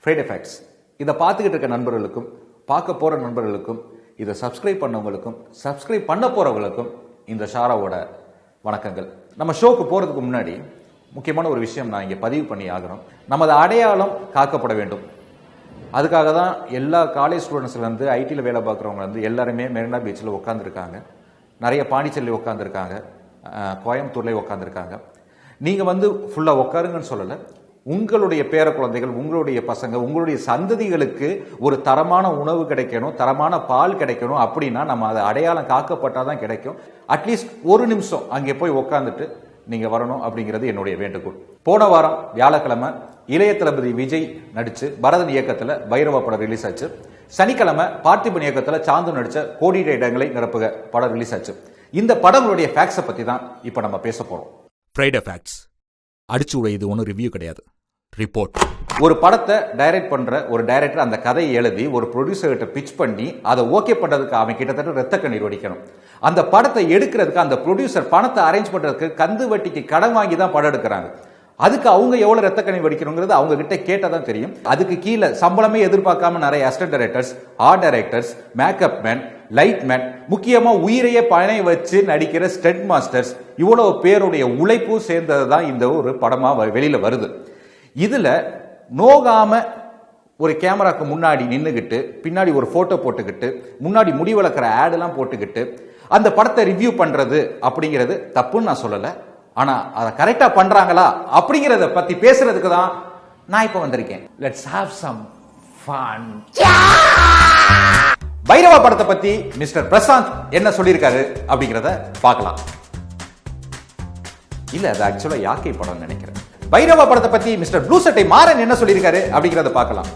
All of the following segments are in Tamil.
ஃப்ரைடே ஃபேக்ட்ஸ் இதை பார்த்துக்கிட்டு இருக்க நண்பர்களுக்கும் பார்க்க போகிற நண்பர்களுக்கும் இதை சப்ஸ்கிரைப் பண்ணவங்களுக்கும் சப்ஸ்கிரைப் பண்ண போகிறவங்களுக்கும் இந்த ஷாராவோட வணக்கங்கள். நம்ம ஷோக்கு போகிறதுக்கு முன்னாடி முக்கியமான ஒரு விஷயம் நான் இங்கே பதிவு பண்ணி ஆகணும். நமது அடையாளம் காக்கப்பட வேண்டும். அதுக்காக தான் எல்லா காலேஜ் ஸ்டூடெண்ட்ஸ்லேருந்து ஐடியில் வேலை பார்க்குறவங்க வந்து எல்லாருமே மெரினா பீச்சில் உட்காந்துருக்காங்க. நிறைய பாண்டிச்சேரியில் உட்காந்துருக்காங்க, கோயம்புத்தூர்லேயே உட்காந்துருக்காங்க. நீங்கள் வந்து ஃபுல்லாக உட்காருங்கன்னு சொல்லலை. உங்களுடைய பேர குழந்தைகள், உங்களுடைய பசங்க, உங்களுடைய சந்ததிகளுக்கு ஒரு தரமான உணவு கிடைக்கணும், தரமான பால் கிடைக்கணும். அப்படின்னா நம்ம அதை அடையாளம் காக்கப்பட்டால் தான் கிடைக்கும். அட்லீஸ்ட் ஒரு நிமிஷம் அங்கே போய் உட்காந்துட்டு நீங்கள் வரணும் அப்படிங்கிறது என்னுடைய வேண்டுகோள். போன வாரம் வியாழக்கிழமை இளைய தளபதி விஜய் நடிச்சு பரதன் இயக்கத்தில் பைரவா படம் ரிலீஸ் ஆச்சு. சனிக்கிழமை பார்த்திபன் இயக்கத்தில் சாந்து நடிச்ச கோடிட்ட இடங்களை நிரப்புக படம் ரிலீஸ் ஆச்சு. இந்த படங்களுடைய ஃபேக்ட்ஸை பற்றி தான் இப்போ நம்ம பேச போகிறோம். ஃப்ரைடே ஃபேக்ட்ஸ் அடிச்சு உடையது ஒன்றும் ரிவ்யூ கிடையாது, ரிப்போர்ட். ஒரு படத்தை டைரக்ட் பண்ற ஒரு டைரக்டர் அந்த கதையை எழுதி ஒரு ப்ரொடியூசர்கிட்ட பிச் பண்ணி அதை ஓகே பண்றதுக்கு அவன் கிட்டத்தட்ட ரத்த கண்ணீர் வடிக்கணும். அந்த படத்தை எடுக்கிறதுக்கு அந்த ப்ரொடியூசர் பணத்தை அரேஞ்ச் பண்றதுக்கு கந்து வட்டிக்கு கடன் வாங்கி தான் படம் எடுக்கிறாங்க. அதுக்கு அவங்க எவ்வளவு ரத்த கண்ணீர் வடிக்கணுங்கிறது அவங்க கிட்ட கேட்டதான் தெரியும். அதுக்கு கீழே சம்பளமே எதிர்பார்க்காம நிறைய assistant directors, art directors, makeup man, light man, முக்கியமா உயிரையே பணை வச்சு நடிக்கிற ஸ்டண்ட் மாஸ்டர்ஸ், இவ்வளவு பேருடைய உழைப்பு சேர்ந்தது தான் இந்த ஒரு படமா வெளியில வருது. இதுல நோகாம ஒரு கேமராக்கு முன்னாடி நின்னுகிட்டு பின்னாடி ஒரு போட்டோ போட்டுக்கிட்டு முன்னாடி முடி வளர்க்குற ஆட் எல்லாம் போட்டுக்கிட்டு அந்த படத்தை ரிவ்யூ பண்றது அப்படிங்கிறது தப்புன்னு நான் சொல்லல. ஆனா அதை கரெக்டா பண்றாங்களா அப்படிங்கறத பத்தி பேசுறதுக்கு தான் நான் இப்ப வந்திருக்கேன். Let's have some fun. Bairavaa படத்தை பத்தி மிஸ்டர் பிரசாந்த் என்ன சொல்லியிருக்காரு அப்படிங்கறத பார்க்கலாம். இல்ல அது ஆக்சுவலா யாக்கை படம் நினைக்கிறேன். பைரவா படத்தை பத்தி மிஸ்டர் ப்ளூ சட்டை மாறன் என்ன சொல்லியிருக்காரு அப்படிங்கறத பார்க்கலாம்.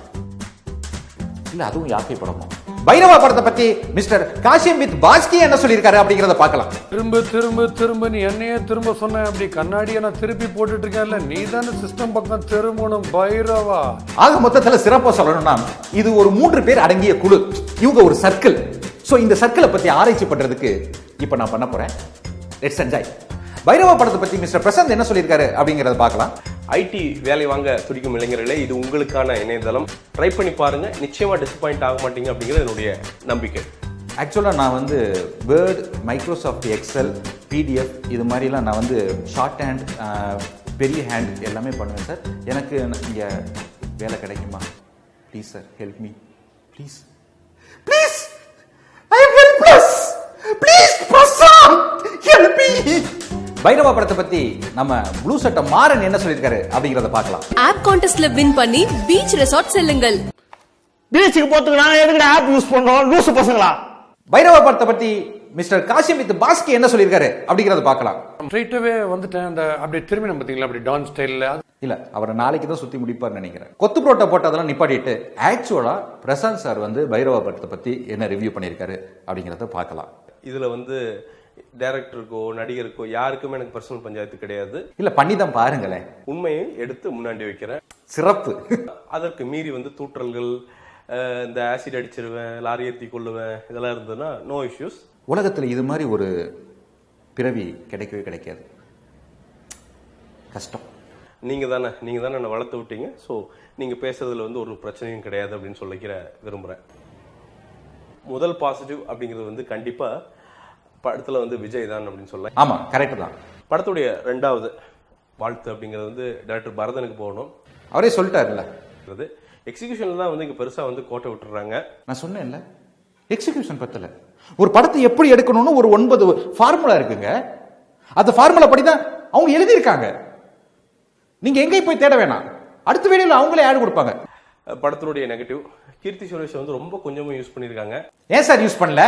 இல்ல அதுவும் யாக்கை படமா? பைரவா படத்தை பத்தி மிஸ்டர் காசிம் வித் பாஸ்கி என்ன சொல்லியிருக்காரு அப்படிங்கறத பார்க்கலாம். திரும்ப திரும்ப திரும்ப நீ என்னையே திரும்ப சொன்ன, அப்படி கண்ணாடியை நான் திருப்பி போட்டுட்டு இருக்கேன்ல, நீ தானே சிஸ்டம் பக்கம் திரும்பணும் பைரவா. ஆக மொத்தத்தில் சிறப்பா சொல்லணும்னா இது ஒரு 3 பேர் அடங்கிய குழு, இவங்க ஒரு சர்க்கிள். சோ இந்த சர்க்கிளை பத்தி ஆராய்ச்சி பண்றதுக்கு இப்ப நான் பண்ண போறேன். Let's enjoy. பைரவா படத்தை பத்தி மிஸ்டர் பிரசாந்த் என்ன சொல்லியிருக்காரு அப்படிங்கறத பார்க்கலாம். ஐடி வேலை வாங்க துடிக்கும் இளைஞர்களே, இது உங்களுக்கான இணையதளம். ட்ரை பண்ணி பாருங்க, நிச்சயமா டிசப்பாயிண்ட் ஆக மாட்டீங்க அப்படிங்கிறது என்னுடைய நம்பிக்கை. ஆக்சுவலாக நான் வந்து வேர்ட், மைக்ரோசாஃப்ட் எக்ஸல், பிடிஎஃப் இது மாதிரிலாம் நான் வந்து ஷார்ட் ஹேண்ட், பெரிய ஹேண்ட் எல்லாமே பண்ணுவேன் சார். எனக்கு இங்கே வேலை கிடைக்குமா? Please sir, help me please. Please, I am helpless. Please Prashanth, help me. Bairavaa படத்தை பத்தி நம்ம ப்ளூ சட்டை மாறன் என்ன சொல்லியிருக்காரு அப்படிங்கறத பார்க்கலாம். ஆப் கான்டெஸ்ட்ல வின் பண்ணி பீச் ரெசார்ட் செல்லுங்கள். பீச்சுக்கு போறதுக்கு நான் எதுக்கு ஆப் யூஸ் பண்றோம் லூசு பசங்களா? பைரவா படத்தை பத்தி மிஸ்டர் காசிம் வித் பாஸ்கி என்ன சொல்லியிருக்காரு அப்படிங்கறத பார்க்கலாம். ஸ்ட்ரைட்டாவே வந்துட்டேன். அந்த அப்படியே திரும்பி நம்ம பாத்தீங்களா, அப்படி டான் ஸ்டைல்ல. இல்ல அவர் நாளைக்கு தான் சுத்தி முடிப்பார்னு நினைக்கிறேன். கொத்து புரோட்டா போட்டதெல்லாம் நிப்பாட்டிட்டு ஆக்சுவலா பிரசாந்த் சார் வந்து பைரவா படத்தை பத்தி என்ன ரிவ்யூ பண்ணியிருக்காரு அப்படிங்கறத பார்க்கலாம். இதுல வந்து டைரக்டருக்கோ நடிகருக்கோ யாருக்குமே எனக்கு பர்சனல் பஞ்சாயத்து கிடையாது. இல்ல பண்ணி தான் பாருங்களேன். உண்மையை எடுத்து முன்னாடி வைக்கிறேன். சிறப்பு. அதற்கு மீறி வந்து தூற்றல்கள், இந்த ஆசிட் அடிச்சிருவேன், லாரி ஏற்றி கொள்ளுவேன், இதெல்லாம் இருந்ததுன்னா நோ இஷ்யூஸ். உலகத்தில் இது மாதிரி ஒரு பிறவி கிடைக்கவே கிடைக்காது. கஷ்டம். நீங்க தானே என்னை வளர்த்து விட்டீங்க. ஸோ நீங்க பேசுறதுல வந்து ஒரு பிரச்சனையும் கிடையாது அப்படின்னு சொல்லிக்கிற விரும்புறேன். முதல் பாசிட்டிவ் அப்படிங்கிறது வந்து கண்டிப்பா படத்துல வந்து விஜய் தான் அப்படின்னு சொல்ல. ஆமா, கரெக்ட் தான். படத்துடைய 2வது வாழ்த்து அப்படிங்கிறது வந்து டைரக்டர் பரதனுக்கு போகணும். அவரே சொல்லிட்டாருல்ல. எக்ஸிகியூஷன்ல தான் வந்து இங்க பெருசா வந்து கோட்டை விட்டுறாங்க. நான் சொன்னேன்ல, எக்ஸிகியூஷன் பத்தல. ஒரு படத்தை எப்படி எடுக்கணும்னு ஒரு 9 ஃபார்முலா இருக்குங்க. அந்த ஃபார்முலா படி தான் அவங்க எழுதியிருக்காங்க. நீங்க எங்கேயும் போய் தேட வேணாம், அடுத்த வீடியோல அவங்களே ஆட் கொடுப்பாங்க. படத்தினுடைய நெகட்டிவ், கீர்த்தி சுரேஷ் வந்து ரொம்ப கொஞ்சமா யூஸ் பண்ணிருக்காங்க. ஏன் சார் யூஸ் பண்ணல?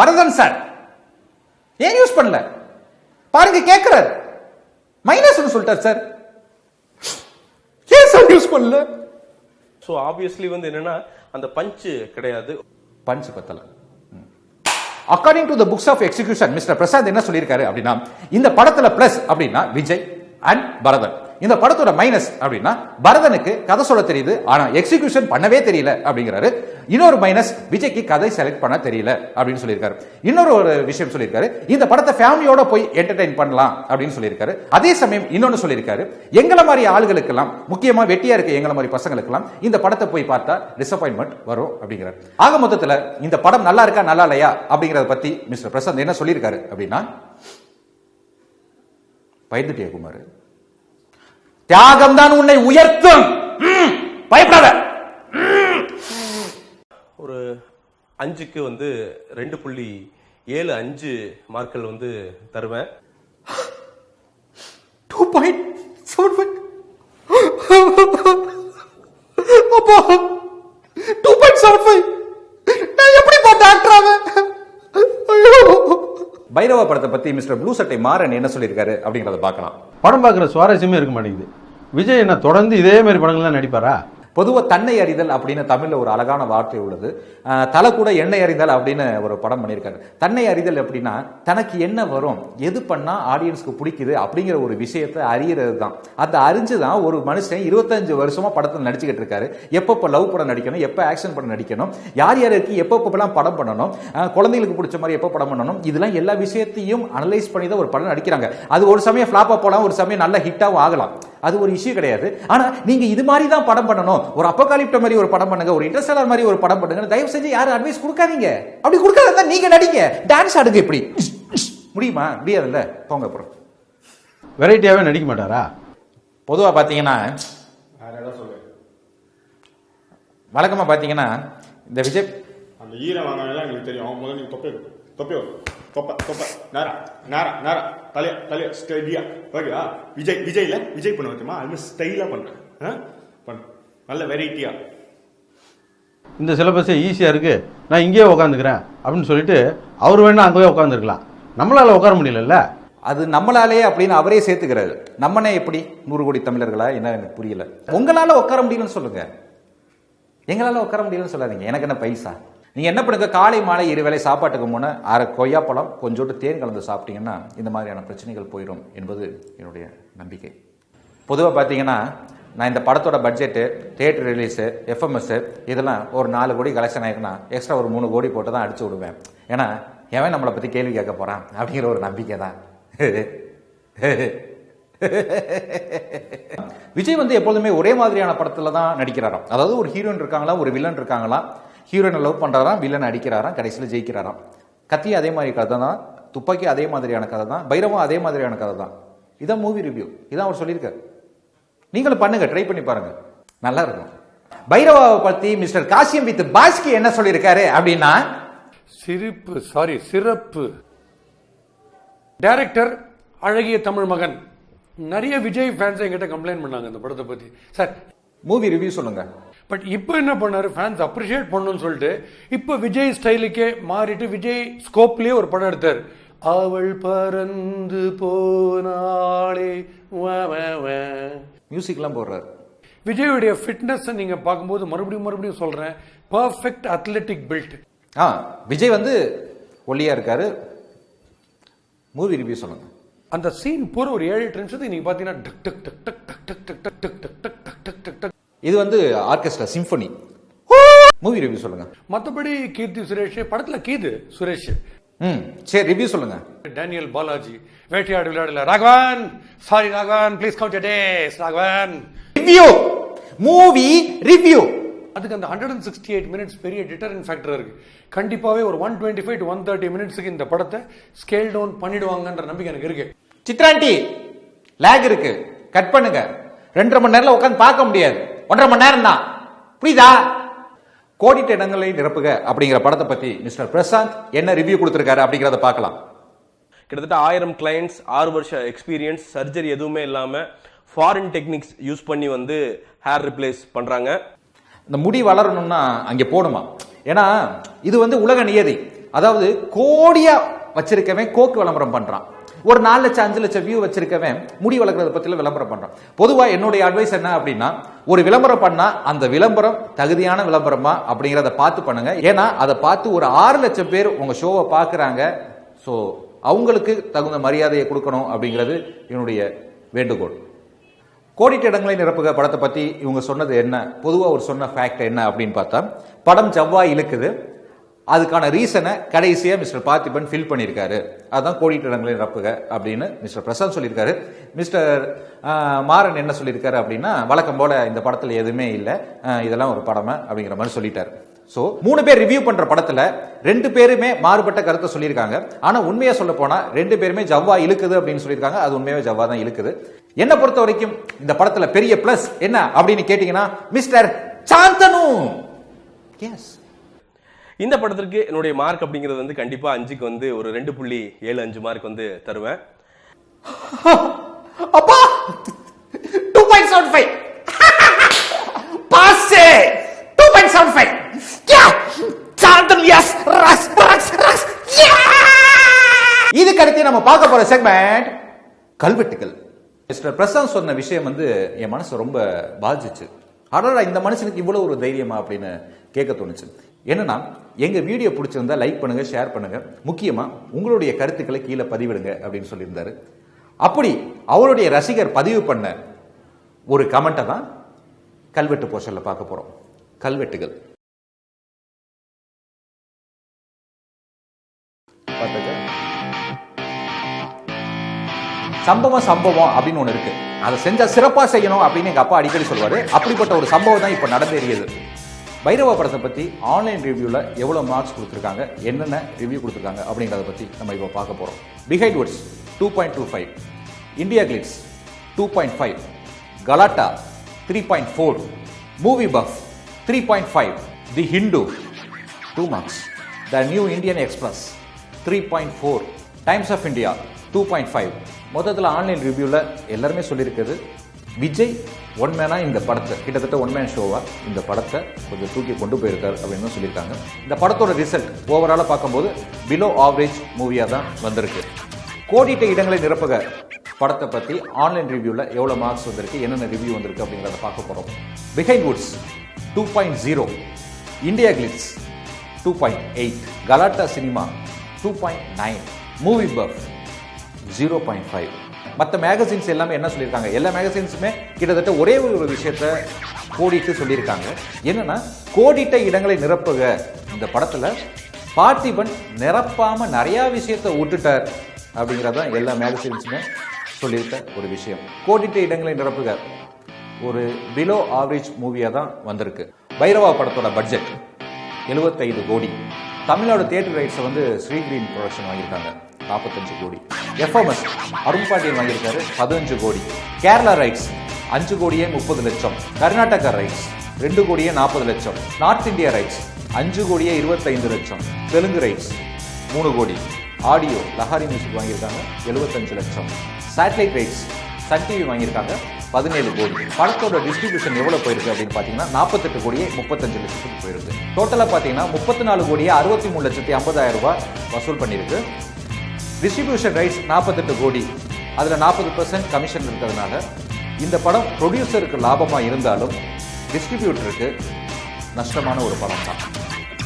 வரதன் சார் ஏன் யூஸ் பண்ணல பாருங்க, கேட்கிறார். மைனஸ் சொல்லிட்டார் சார். ஏன் சார் யூஸ் பண்ணல? சோ ஆப்வியஸ்லி வந்து என்னன்னா அந்த பஞ்ச் கிடையாது. பஞ்ச் பத்தல. According to the books of execution mister Prasad என்ன சொல்லியிருக்காரு அப்படின்னா, இந்த படத்துல பிளஸ் அப்படின்னா விஜய் அண்ட் பரதன். இந்த படத்தோட மைனஸ் அப்படின்னா பரதனுக்கு கதை சொல்ல தெரியுது, ஆனா எக்ஸிகியூஷன் பண்ணவே தெரியல அப்படிங்கிறாரு. இன்னொரு மைனஸ், விஜய்க்கு கதை செலக்ட் பண்ண தெரியல அப்படின்னு சொல்லியிருக்காரு. இன்னொரு ஒரு விஷயம் சொல்லியிருக்காரு, இந்த படத்தை ஃபேமிலியோட போய் என்டர்டைன் பண்ணலாம் அப்படின்னு சொல்லியிருக்காரு. அதே சமயம் இன்னொன்னு சொல்லியிருக்காரு, எங்களை மாதிரி ஆளுகளுக்கெல்லாம், முக்கியமா வெட்டியா இருக்க எங்களை மாதிரி பசங்களுக்கெல்லாம் இந்த படத்தை போய் பார்த்தா டிசப்பாயின்மெண்ட் வரும் அப்படிங்கிறார். ஆக மொத்தத்துல இந்த படம் நல்லா இருக்கா நல்லா இல்லையா அப்படிங்கறத பத்தி மிஸ்டர் பிரசாந்த் என்ன சொல்லியிருக்காரு அப்படின்னா, பயந்துட்டே குமார், தியாகம் தான் உன்னை உயர்த்தும், பயப்படாத. ஒரு 5க்கு வந்து 2.75 மார்க்கள் வந்து தருவேன். 2.75 அப்பா 2.75 நான் எப்படி டாக்டர் ஆவேன்? பைரவா படத்தை பத்தி மிஸ்டர் ப்ளூ சட்டை மாறன் என்ன சொல்லியிருக்காரு அப்படிங்கறத பார்க்கலாம். படம் பார்க்குற சுவாரஸ்யமே இருக்க மாட்டேங்குது. விஜய் என்ன தொடர்ந்து இதே மாதிரி படங்கள்லாம் நடிப்பாரா? பொதுவா தன்னை அறிதல் அப்படின்னு தமிழ்ல ஒரு அழகான வார்த்தை உள்ளது. தலை கூட எண்ணெய் அறிதல் அப்படின்னு ஒரு படம் பண்ணியிருக்காரு. தன்னை அறிதல் அப்படின்னா தனக்கு என்ன வரும், எது பண்ணா ஆடியன்ஸ்க்கு பிடிக்குது அப்படிங்கிற ஒரு விஷயத்தை அறியறது தான். அந்த அறிஞ்சுதான் ஒரு மனுஷன் 25 வருஷமா படத்தில் நடிச்சுக்கிட்டு இருக்காரு. எப்பப்ப லவ் படம் நடிக்கணும், எப்ப ஆக்ஷன் படம் நடிக்கணும், யார் யாருக்கு எப்பப்பெல்லாம் படம் பண்ணணும், குழந்தைகளுக்கு பிடிச்ச மாதிரி எப்ப படம் பண்ணணும், இதெல்லாம் எல்லா விஷயத்தையும் அனலைஸ் பண்ணி தான் ஒரு படம் நடிக்கிறாங்க. அது ஒரு சமயம் ஃபிளாப்பா போலாம், ஒரு சமயம் நல்ல ஹிட்டாவும் ஆகலாம். அது ஒரு இஷ்யூ கிடையாது. ஆனா நீங்க இது மாதிரி தான் படம் பண்ணணும், ஒரு அப்போகாலிப்டோ மாதிரி ஒரு படம் பண்ணுங்க, ஒரு இன்டர்ஸ்டெல்லர் மாதிரி ஒரு படம் பண்ணுங்க, தயவு செஞ்சு யாரும் அட்வைஸ் கொடுக்காதீங்க. அப்படி கொடுக்காத நீங்க நடிங்க, டான்ஸ் ஆடுங்க. இப்படி முடியுமா? முடியாதுல்ல, போங்க. அப்புறம் வெரைட்டியாவே நடிக்க மாட்டாரா? பொதுவா பாத்தீங்கன்னா, வழக்கமா பாத்தீங்கன்னா இந்த விஜய் அந்த ஈரம் வாங்கினா எங்களுக்கு தெரியும். முதல்ல நீங்க தொப்பை நேரா நேரா நேரா தலைய ஸ்டெடியா ஓகேவா? விஜய் பண்ண வைக்குமா? அது ஸ்டைலா பண்றேன், நல்ல வெரைட்டியா. இந்த சிலபஸே ஈஸியா இருக்கு, நான் இங்கேயே உட்காந்துக்கிறேன் அப்படின்னு சொல்லிட்டு அவர் வேணா அங்கேயே உட்காந்துருக்கலாம். நம்மளால உட்கார முடியல. அது நம்மளாலே அப்படின்னு அவரே சேர்த்துக்கிறாரு. நம்மனே எப்படி 100 கோடி தமிழர்களா என்ன எனக்கு புரியல. உங்களால உட்கார முடியலன்னு சொல்லுங்க, எங்களால உட்கார முடியலன்னு சொல்லாதீங்க. எனக்கு என்ன பைசா? நீங்க என்ன பண்ணுங்க, காலை மாலை 2 வேளை சாப்பாட்டுக்கு முன்ன 1/2 கொய்யாப்பழம் கொஞ்சோட்டு தேன் கலந்து சாப்பிட்டீங்கன்னா இந்த மாதிரியான பிரச்சனைகள் போயிடும் என்பது என்னுடைய நம்பிக்கை. பொதுவாக பார்த்தீங்கன்னா நான் இந்த படத்தோட பட்ஜெட்டு, தியேட்டர் ரிலீஸு, எஃப்எம்எஸ் இதெல்லாம் ஒரு 4 கோடி கலெக்ஷன் ஆயிருக்குன்னா எக்ஸ்ட்ரா ஒரு 3 கோடி போட்டு தான் அடிச்சு விடுவேன். ஏன்னா எவன் நம்மளை பற்றி கேள்வி கேட்க போகிறான் அப்படிங்கிற ஒரு நம்பிக்கை தான். விஜய் வந்து எப்போதுமே ஒரே மாதிரியான படத்தில் தான் நடிக்கிறாராம். அதாவது ஒரு ஹீரோயின் இருக்காங்களா, ஒரு வில்லன் இருக்காங்களா, ஹீரோயினை லவ் பண்ணுறாராம், வில்லன் அடிக்கிறாராம், கடைசியில் ஜெயிக்கிறாராம். கத்தி அதே மாதிரி கதை தான், துப்பாக்கி அதே மாதிரியான கதை தான், பைரவம் அதே மாதிரியான கதை தான். இதான் மூவி ரிவ்யூ, இதான் அவர் சொல்லியிருக்காரு. நீங்களும் பண்ணுங்க, ட்ரை பண்ணி பாருங்க, நல்லா இருக்கும். பைரவாவை பத்தி மிஸ்டர் காசியம் வித் பாஸ்கி என்ன சொல்லியிருக்காரு அப்படின்னா, சிறப்பு டைரக்டர் அழகிய தமிழ் மகன். நிறைய விஜய் ஃபேன்ஸ் என்கிட்ட கம்ப்ளைண்ட் பண்ணாங்க இந்த படத்தை பத்தி. சார் மூவி ரிவ்யூ சொல்லுங்க. பட் இப்போ என்ன பண்ணாரு, ஃபேன்ஸ் அப்ரிஷியேட் பண்ணணும்னு சொல்லிட்டு இப்போ விஜய் ஸ்டைலுக்கே மாறிட்டு விஜய் ஸ்கோப்லயே ஒரு படம் எடுத்தார். அவள் பறந்து போனாளே, மியூசிக்லாம் போடுறாரு. விஜயுடைய ஃபிட்னஸ் நீங்க பார்க்கும்போது மறுபடியும் சொல்றேன், பர்ஃபெக்ட் அத்லெட்டிக் பில்ட். விஜய் வந்து ஒல்லியா இருக்காரு. மூவி ரிவ்யூ சொல்லுங்க. அந்த சீன் பூரா ஒரு 7-8 நிமிஷத்துக்கு நீங்க பாத்தீங்கன்னா டக் டக் டக் டக் டக் டக் டக் டக் டக் டக் டக் டக் டக் டக் டக். இது வந்து ஆர்கெஸ்ட்ரா சிம்பனி. மூவி ரிவ்யூ சொல்லுங்க. மத்தபடி கீர்த்தி சுரேஷ் படத்துல கீது சுரேஷ். சரி, ரிவ்யூ சொல்லுங்க. Daniel Balaji Vettaiyaadu Vilaiyaadu. Raghavan, sorry Raghavan, please count your days. Raghavan review, movie review. அதுக்கு அந்த 168 மினிட்ஸ் பெரிய டிட்டரன்ட் ஃபேக்டர் இருக்கு. கண்டிப்பாவே ஒரு 125 to 130 மினிட்ஸ்க்கு இந்த படத்தை ஸ்கேல் டவுன் பண்ணிடுவாங்கன்ற நம்பிக்கை எனக்கு இருக்கு. சித்ராண்டி லேக் இருக்கு, கட் பண்ணுங்க. 2.5 மணி நேரத்துல உட்காந்து பார்க்க முடியாது, 1.5 மணி நேரம் தான், புரியுதா? கோடிட்ட இடங்களை நிரப்புக அப்படிங்கிற படத்தை பத்தி மிஸ்டர் பிரசாந்த் என்ன ரிவ்யூ கொடுத்திருக்காரு அப்படிங்கறத பார்க்கலாம். கிட்டத்தட்ட 1000 கிளையன்ட்ஸ், 6 வருஷ எக்ஸ்பீரியன்ஸ், சர்ஜரி எதுவுமே இல்லாம ஃபாரின் டெக்னிக்ஸ் யூஸ் பண்ணி வந்து ஹேர் ரிப்ளேஸ் பண்றாங்க. இந்த முடி வளரணும்னா அங்கே போடுமா? ஏன்னா இது வந்து உலக நியதி. அதாவது கோடியா வச்சிருக்கவன் கோக்கு விளம்பரம் பண்றான், ஒரு 4 லட்சம் 5 லட்சம் வியூ வச்சிருக்கவன் முடி வளர்க்கறத பத்தில விளம்பரம் பண்றான். பொதுவா என்னுடைய அட்வைஸ் என்ன அப்படின்னா, ஒரு விளம்பரம் பண்ணா அந்த விளம்பரம் தகுதியான விளம்பரமா அப்படிங்கறத பார்த்து பண்ணுங்க. ஏன்னா அதை பார்த்து ஒரு 6 லட்சம் பேர் உங்க ஷோவை பாக்குறாங்க. ஸோ அவங்களுக்கு தகுந்த மரியாதையை கொடுக்கணும் அப்படிங்கிறது என்னுடைய வேண்டுகோள். கோடிட்ட இடங்களை நிரப்புக படத்தை பத்தி இவங்க சொன்னது என்ன, பொதுவாக ஒரு சொன்ன ஃபேக்ட் என்ன அப்படின்னு பார்த்தா, படம் செவ்வாய் இழுக்குது, அதுக்கான ரீசனை கடைசியா மிஸ்டர் பார்த்திபன் ஃபில் பண்ணியிருக்காரு. அதுதான் கோடிட்ட இடங்களை நிரப்புக அப்படின்னு மிஸ்டர் பிரசாந்த் சொல்லியிருக்காரு. மிஸ்டர் மாறன் என்ன சொல்லியிருக்காரு அப்படின்னா, வழக்கம் போல இந்த படத்துல எதுவுமே இல்லை, இதெல்லாம் ஒரு படமா அப்படிங்கிற மாதிரி சொல்லிட்டாரு. சோ 3 பேர் ரிவ்யூ பண்ற படத்துல 2 பேருமே மாறுபட்ட கருத்தை சொல்லியிருக்காங்க. ஆனா உண்மையா சொல்ல போனா 2 பேருமே ஜவ்வா இழுக்குது அப்படின்னு சொல்லியிருக்காங்க. அது உண்மையாவே ஜவ்வா தான் இழுக்குது. என்ன பொறுத்த வரைக்கும் இந்த படத்துல பெரிய பிளஸ் என்ன அப்படின்னு கேட்டீங்கன்னா, மிஸ்டர் சாந்தனு. எஸ், இந்த படத்திற்கு என்னுடைய மார்க் அப்படிங்கிறது வந்து கண்டிப்பா 5க்கு வந்து ஒரு 2.75 மார்க் வந்து தருவேன். அப்பா 2.75 பாஸ் 2.75 சாந்தனு. எஸ், ரஸ் ரஸ் ரஸ். இதுக்கு அடுத்து நம்ம பார்க்க போற செக்மெண்ட் கல்வெட்டுகள். மிஸ்டர் பிரசாந்த் சொன்ன விஷயம் வந்து என் மனசு ரொம்ப பாதிச்சு. அடடா, இந்த மனுஷனுக்கு இவ்வளவு ஒரு தைரியமா அப்படின்னு கேட்க தோணுச்சு. என்னன்னா, எங்க வீடியோ பிடிச்சிருந்தா லைக் பண்ணுங்க, ஷேர் பண்ணுங்க, முக்கியமா உங்களுடைய கருத்துக்களை கீழே பதிவிடுங்க அப்படின்னு சொல்லியிருந்தாரு. அப்படி அவருடைய ரசிகர் பதிவு பண்ண ஒரு கமெண்ட்டை தான் கல்வெட்டு போர்ஷன்ல பார்க்க போறோம். கல்வெட்டுகள் சம்பவம் அப்படின்னு ஒண்ணு இருக்கு. அதை செஞ்சா சிறப்பா செய்யணும் அப்படின்னு எங்க அப்பா அடிக்கடி சொல்வாரு. அப்படிப்பட்ட ஒரு சம்பவம் தான் இப்ப நடந்தேறியது. பைரவா படத்தை பத்தி ஆன்லைன் ரிவ்யூல எவ்வளவு மார்க்ஸ் கொடுத்திருக்காங்க, என்னென்ன ரிவ்யூ கொடுத்திருக்காங்க அப்படிங்கறத பத்தி நம்ம இப்ப பார்க்க போறோம். Behind Woods 2.25, India glitz 2.5, Galatta 3.4, movie buff 3.5, the Hindu 2 marks, the New Indian Express 3.4, Times of India 2.5. மொத்தத்தில் ஆன்லைன் ரிவ்யூவில் எல்லாருமே சொல்லியிருக்கிறது, விஜய் ஒன் மேனா இந்த படத்தை, கிட்டத்தட்ட ஒன் மேன் ஷோவா இந்த படத்தை கொஞ்சம் தூக்கி கொண்டு போயிருக்காரு அப்படின்னு சொல்லியிருக்காங்க. இந்த படத்தோட ரிசல்ட் ஓவராலாக பார்க்கும்போது பிலோ ஆவரேஜ் மூவியாக தான் வந்திருக்கு. கோடிட்ட இடங்களை நிரப்புக படத்தை பற்றி ஆன்லைன் ரிவ்யூவில் எவ்வளோ மார்க்ஸ் வந்திருக்கு, என்னென்ன ரிவ்யூ வந்திருக்கு அப்படிங்கிறத பார்க்க போகிறோம். பிஹைண்ட் வுட்ஸ் 2.0, இந்தியா கிளிட்ஸ் 2.8, கலாட்டா சினிமா 2.9, மூவி பஃப் 0.5. மற்ற மேகசின்ஸ் எல்லாமே என்ன சொல்லியிருக்காங்க, எல்லா மேகசின்ஸுமே கிட்டத்தட்ட ஒரே ஒரு விஷயத்தை கோடிட்டு சொல்லியிருக்காங்க. என்னன்னா, கோடிட்ட இடங்களை நிரப்புக இந்த படத்துல பார்த்திபன் நிரப்பாம நிறைய விஷயத்தை விட்டுட்டார் அப்படிங்கிறதான் எல்லா மேகசின்ஸுமே சொல்லியிருக்க ஒரு விஷயம். கோடிட்ட இடங்களை நிரப்புக ஒரு பிலோ ஆவரேஜ் மூவியா தான் வந்திருக்கு. பைரவா படத்தோட பட்ஜெட் 75 கோடி. தமிழ்நாடு தியேட்டர் ரைட்ஸை வந்து ஸ்ரீ கிரீன் ப்ரொடக்ஷன் வாங்கியிருக்காங்க 45 கோடி. எஃப்எம்எஸ் அருண் பாண்டியன் வாங்கியிருக்காரு 15 கோடி. கேரளா ரைட்ஸ் 5 கோடியே 30 லட்சம். கர்நாடகா ரைட்ஸ் 2 கோடியே 40 லட்சம். நார்த் இந்தியா ரைட்ஸ் 5 கோடியே 25 லட்சம். தெலுங்கு ரைட்ஸ் 3 கோடி. ஆடியோ லஹாரி மியூசிக் வாங்கியிருக்காங்க 75 லட்சம். சேட்டலைட் ரைட்ஸ் சன் டிவி வாங்கியிருக்காங்க 17 கோடி. படத்தோட டிஸ்ட்ரிபியூஷன் எவ்வளவு போயிருக்கு அப்படின்னு பாத்தீங்கன்னா 48 கோடியே 35 லட்சத்துக்கு போயிருக்கு. டோட்டலா பாத்தீங்கன்னா 34 கோடியே 63,50,000 ரூபாய் வசூல் பண்ணிருக்கு. டிஸ்ட்ரிபியூஷன் ரைட்ஸ் 48 கோடி, அதுல 40% கமிஷன் இருக்கிறதுனால இந்த படம் ப்ரொடியூசருக்கு லாபமா இருந்தாலும் டிஸ்ட்ரிபியூட்டருக்கு நஷ்டமான ஒரு படம் தான்.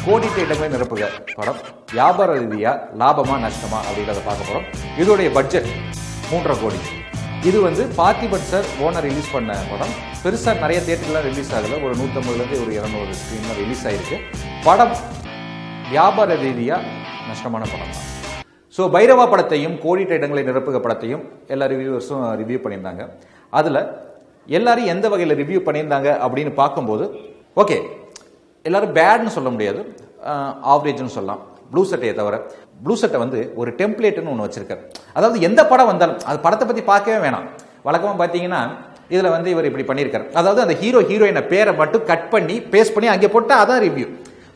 கோடிட்ட இடங்களை நிரப்புக படம் வியாபார ரீதியா லாபமா நஷ்டமா அப்படிங்கிறத பார்க்க போறோம். இதோடைய பட்ஜெட் 3.5 கோடி. இது வந்து பார்த்திபன் சார் ஓனர் ரிலீஸ் பண்ண படம். பெருசா நிறைய தியேட்டர்லாம் ரிலீஸ் ஆகல, ஒரு 150 ஒரு 200 ஸ்கிரீன்ல ரிலீஸ் ஆயிருக்கு. படம் வியாபார ரீதியா நஷ்டமான படம் தான். ஸோ பைரவா படத்தையும் கோடிட்ட இடங்களை நிரப்புக படத்தையும் எல்லா ரிவ்யூவர்ஸும் ரிவ்யூ பண்ணியிருந்தாங்க. அதில் எல்லாரும் எந்த வகையில் ரிவ்யூ பண்ணியிருந்தாங்க அப்படின்னு பார்க்கும்போது, ஓகே எல்லாரும் பேட்னு சொல்ல முடியாது, ஆவரேஜ்னு சொல்லலாம். ப்ளூ சட்டையை தவிர. ப்ளூ சட்டை வந்து ஒரு டெம்ப்ளேட்னு ஒன்று வச்சிருக்காரு. அதாவது எந்த படம் வந்தாலும் அது படத்தை பற்றி பார்க்கவே வேணாம். வழக்கமாக பார்த்தீங்கன்னா இதில் வந்து இவர் இப்படி பண்ணியிருக்காரு. அதாவது அந்த ஹீரோ ஹீரோயினை பேரை மட்டும் கட் பண்ணி பேஸ்ட் பண்ணி அங்கே போட்டால் அதான் ரிவ்யூ.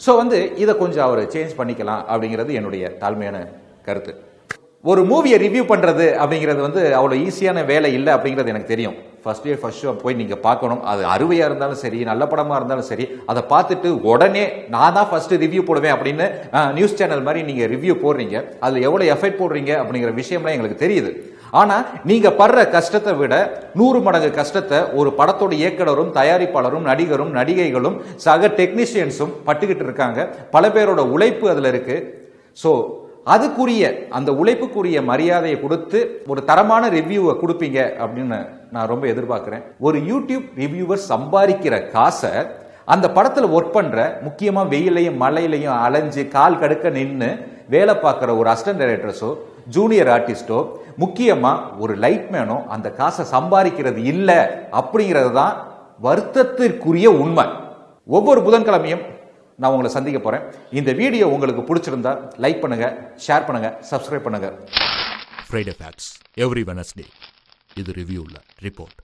ஸோ வந்து இதை கொஞ்சம் அவர் சேஞ்ச் பண்ணிக்கலாம் அப்படிங்கிறது என்னுடைய தாழ்மையான கருத்து. ஒரு மூவியை ரிவ்யூ பண்றது அப்படிங்கிறது வந்து அவ்வளவு ஈஸியான வேலை இல்லை அப்படிங்கிறது எனக்கு தெரியும். ஃபர்ஸ்ட் ஷோ போய் நீங்க பார்க்கணும். அது அறுவையா இருந்தாலும் சரி, நல்ல படமா இருந்தாலும் சரி, அதை பார்த்துட்டு உடனே நான் தான் ஃபர்ஸ்ட் ரிவ்யூ போடுவேன் அப்படின்னு நியூஸ் சேனல் மாதிரி நீங்க ரிவ்யூ போடுறீங்க. அதுல எவ்வளவு எஃபெக்ட் போடுறீங்க அப்படிங்கிற விஷயம்லாம் எங்களுக்கு தெரியுது. ஆனா நீங்க படுற கஷ்டத்தை விட 100 மடங்கு கஷ்டத்தை ஒரு படத்தோட இயக்குனரும் தயாரிப்பாளரும் நடிகரும் நடிகைகளும் சக டெக்னீஷியன்ஸும் பட்டுக்கிட்டு இருக்காங்க. பல பேரோட உழைப்பு அதுல இருக்கு. ஸோ அதுக்குரிய அந்த உழைப்புக்குரிய மரியாதையை கொடுத்து ஒரு தரமான ரிவ்யூவை கொடுப்பீங்க அப்படின்னு நான் ரொம்ப எதிர்பார்க்கிறேன். ஒரு யூடியூப் ரிவ்யூவர் சம்பாதிக்கிற காசை அந்த படத்துல ஒர்க் பண்ற, முக்கியமா வெயிலையும் மழையிலையும் அலைஞ்சு கால் கடுக்க நின்று வேலை பார்க்குற ஒரு அசிஸ்டன்ட் டைரக்டர்ஸோ ஜூனியர் ஆர்டிஸ்டோ முக்கியமா ஒரு லைட்மேனோ அந்த காசை சம்பாதிக்கிறது இல்லை அப்படிங்கிறது தான் வருத்தத்திற்குரிய உண்மை. ஒவ்வொரு புதன்கிழமையும் நான் உங்களை சந்திக்க போறேன். இந்த வீடியோ உங்களுக்கு பிடிச்சிருந்தா லைக் பண்ணுங்க, ஷேர் பண்ணுங்க, சப்ஸ்கிரைப் பண்ணுங்க. Friday facts every Wednesday. இது ரிவ்யூ உள்ள ரிப்போர்ட்.